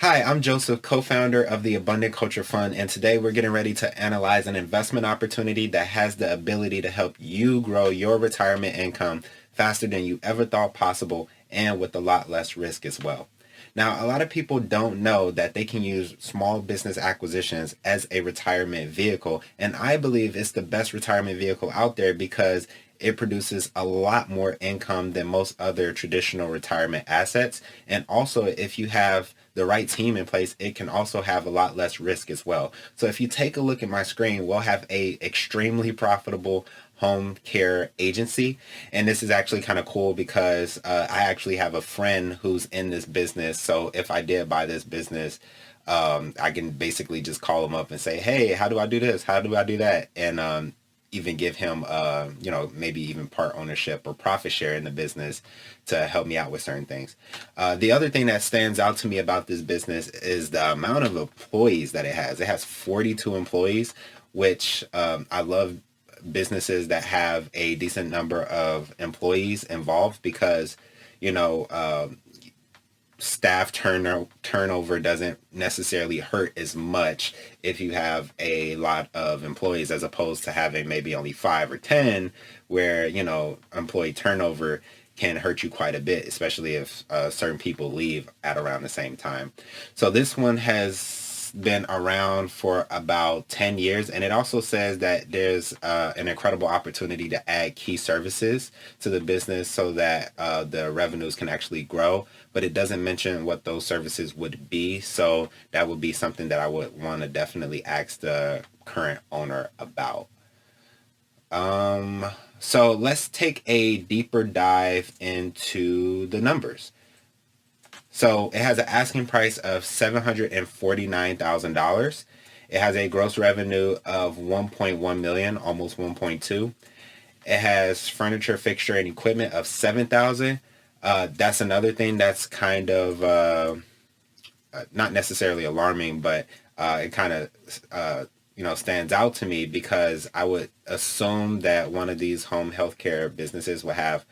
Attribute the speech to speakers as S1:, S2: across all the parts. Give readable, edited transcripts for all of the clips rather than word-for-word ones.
S1: Hi, I'm Joseph, co-founder of the Abundant Culture Fund, and today we're getting ready to analyze an investment opportunity that has the ability to help you grow your retirement income faster than you ever thought possible and with a lot less risk as well. Now, a lot of people don't know that they can use small business acquisitions as a retirement vehicle, and I believe it's the best retirement vehicle out there because it produces a lot more income than most other traditional retirement assets. And also, if you have the right team in place, it can also have a lot less risk as well. So if you take a look at my screen, we'll have a extremely profitable home care agency. And this is actually kind of cool because I actually have a friend who's in this business. So if I did buy this business, I can basically just call him up and say, hey, how do I do this? How do I do that? And even give him, maybe even part ownership or profit share in the business to help me out with certain things. The other thing that stands out to me about this business is the amount of employees that it has. It has 42 employees, which I love businesses that have a decent number of employees involved because, you know, staff turnover doesn't necessarily hurt as much if you have a lot of employees as opposed to having maybe only 5 or 10 where employee turnover can hurt you quite a bit, especially if certain people leave at around the same time. So this one has been around for about 10 years, and it also says that there's an incredible opportunity to add key services to the business so that the revenues can actually grow, but it doesn't mention what those services would be. So that would be something that I would want to definitely ask the current owner about. So let's take a deeper dive into the numbers. So it has an asking price of $749,000. It has a gross revenue of 1.1 million, almost 1.2. It has furniture, fixture, and equipment of 7,000. That's another thing that's kind of not necessarily alarming, but it kind of stands out to me because I would assume that one of these home healthcare businesses will have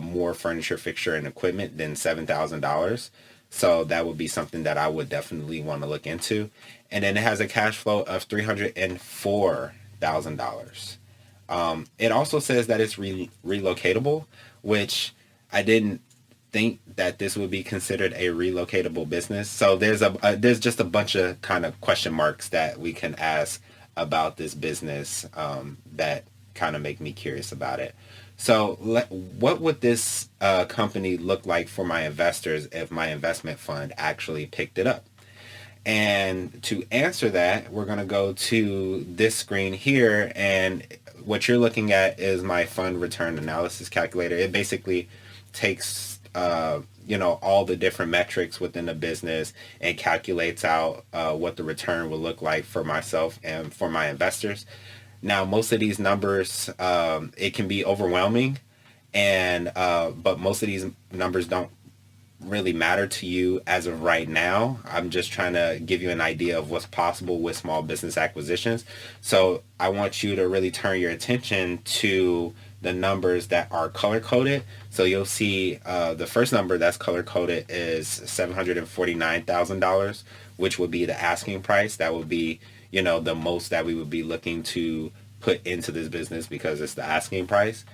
S1: more furniture, fixture, and equipment than $7,000. So that would be something that I would definitely want to look into. And then it has a cash flow of $304,000. It also says that it's relocatable, which I didn't think that this would be considered a relocatable business. So there's just a bunch of kind of question marks that we can ask about this business that kind of make me curious about it. So what would this company look like for my investors if my investment fund actually picked it up? And to answer that, we're going to go to this screen here. And what you're looking at is my fund return analysis calculator. It basically takes, all the different metrics within the business and calculates out what the return will look like for myself and for my investors. Now, most of these numbers, it can be overwhelming, and but most of these numbers don't really matter to you as of right now. I'm just trying to give you an idea of what's possible with small business acquisitions. So I want you to really turn your attention to the numbers that are color coded. So you'll see the first number that's color coded is $749,000, which would be the asking price. That would be, the most that we would be looking to put into this business because it's the asking price.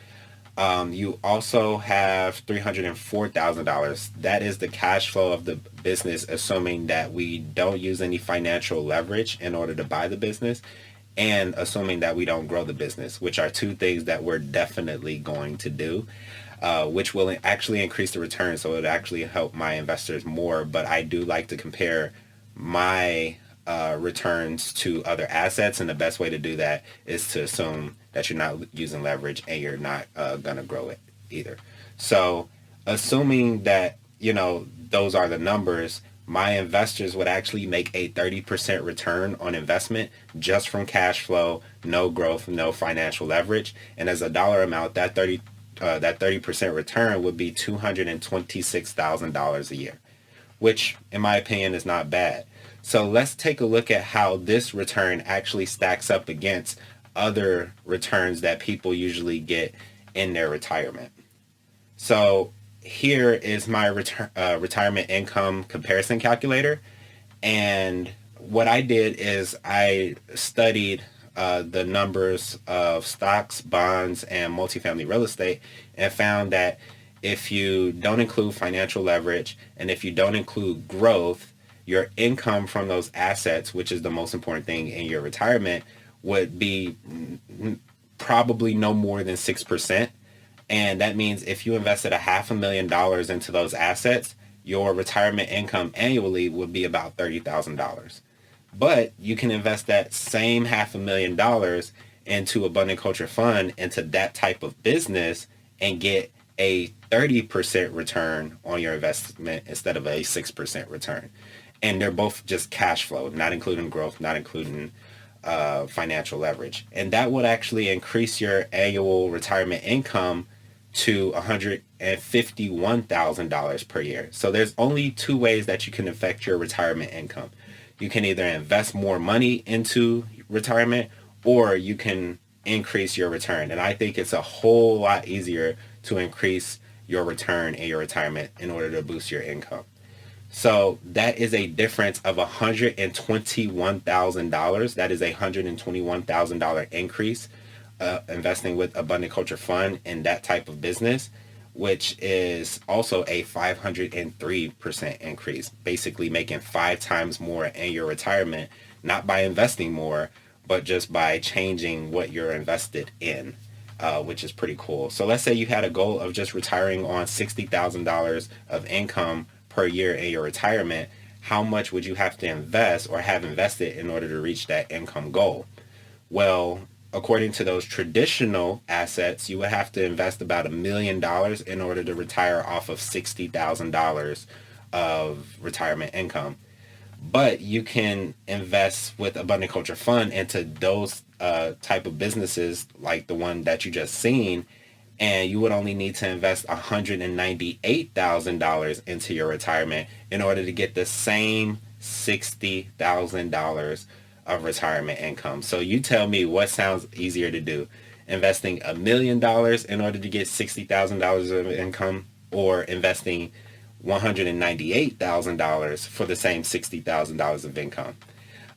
S1: You also have $304,000. That is the cash flow of the business, assuming that we don't use any financial leverage in order to buy the business, and assuming that we don't grow the business, which are two things that we're definitely going to do, which will actually increase the return. So it would actually help my investors more. But I do like to compare my returns to other assets, and the best way to do that is to assume that you're not using leverage and you're not going to grow it either. So assuming that those are the numbers, my investors would actually make a 30% return on investment just from cash flow, no growth, no financial leverage. And as a dollar amount, that 30% return would be $226,000 a year, which in my opinion is not bad. So let's take a look at how this return actually stacks up against other returns that people usually get in their retirement. So here is my retirement income comparison calculator. And what I did is I studied the numbers of stocks, bonds, and multifamily real estate, and found that if you don't include financial leverage and if you don't include growth, your income from those assets, which is the most important thing in your retirement, would be probably no more than 6%. And that means if you invested $500,000 into those assets, your retirement income annually would be about $30,000. But you can invest that same $500,000 into Abundant Culture Fund, into that type of business, and get a 30% return on your investment instead of a 6% return. And they're both just cash flow, not including growth, not including financial leverage. And that would actually increase your annual retirement income to $151,000 per year. So there's only two ways that you can affect your retirement income. You can either invest more money into retirement, or you can increase your return. And I think it's a whole lot easier to increase your return in your retirement in order to boost your income. So that is a difference of $121,000. That is a $121,000 increase investing with Abundant Culture Fund in that type of business, which is also a 503% increase, basically making 5 times more in your retirement, not by investing more, but just by changing what you're invested in, which is pretty cool. So let's say you had a goal of just retiring on $60,000 of income per year in your retirement. How much would you have to invest or have invested in order to reach that income goal? Well, according to those traditional assets, you would have to invest about $1 million in order to retire off of $60,000 of retirement income. But you can invest with Abundant Culture Fund into those type of businesses like the one that you just seen, and you would only need to invest $198,000 into your retirement in order to get the same $60,000 of retirement income. So you tell me what sounds easier to do: investing $1 million in order to get $60,000 of income, or investing $198,000 for the same $60,000 of income.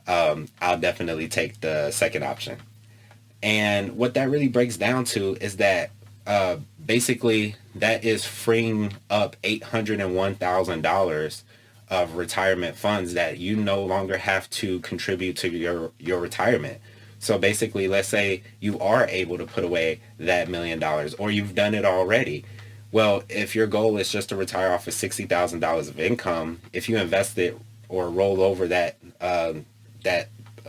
S1: I'll definitely take the second option. And what that really breaks down to is that basically that is freeing up $801,000 of retirement funds that you no longer have to contribute to your retirement. So basically, let's say you are able to put away that $1 million, or you've done it already. Well, if your goal is just to retire off of $60,000 of income, if you invest it or roll over that $1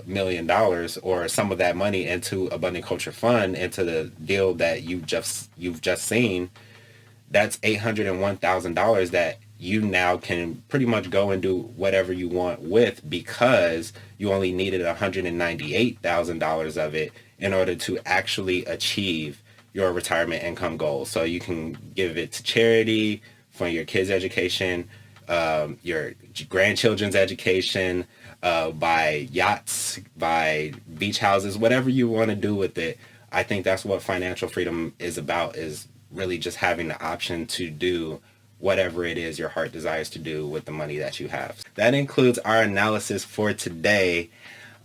S1: million or some of that money into Abundant Culture Fund, into the deal that you've just seen, that's $801,000 that you now can pretty much go and do whatever you want with, because you only needed $198,000 of it in order to actually achieve your retirement income goal. So you can give it to charity, for your kids' education, your grandchildren's education, buy yachts, buy beach houses, whatever you want to do with it. I think that's what financial freedom is about, is really just having the option to do whatever it is your heart desires to do with the money that you have. That includes our analysis for today.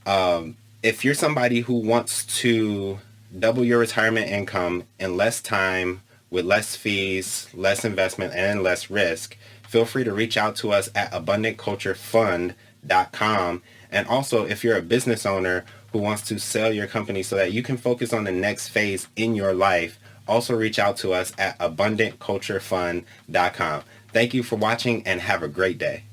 S1: If you're somebody who wants to double your retirement income in less time, with less fees, less investment, and less risk, feel free to reach out to us at abundantculturefund.com. And also, if you're a business owner who wants to sell your company so that you can focus on the next phase in your life, also reach out to us at abundantculturefund.com. Thank you for watching, and have a great day.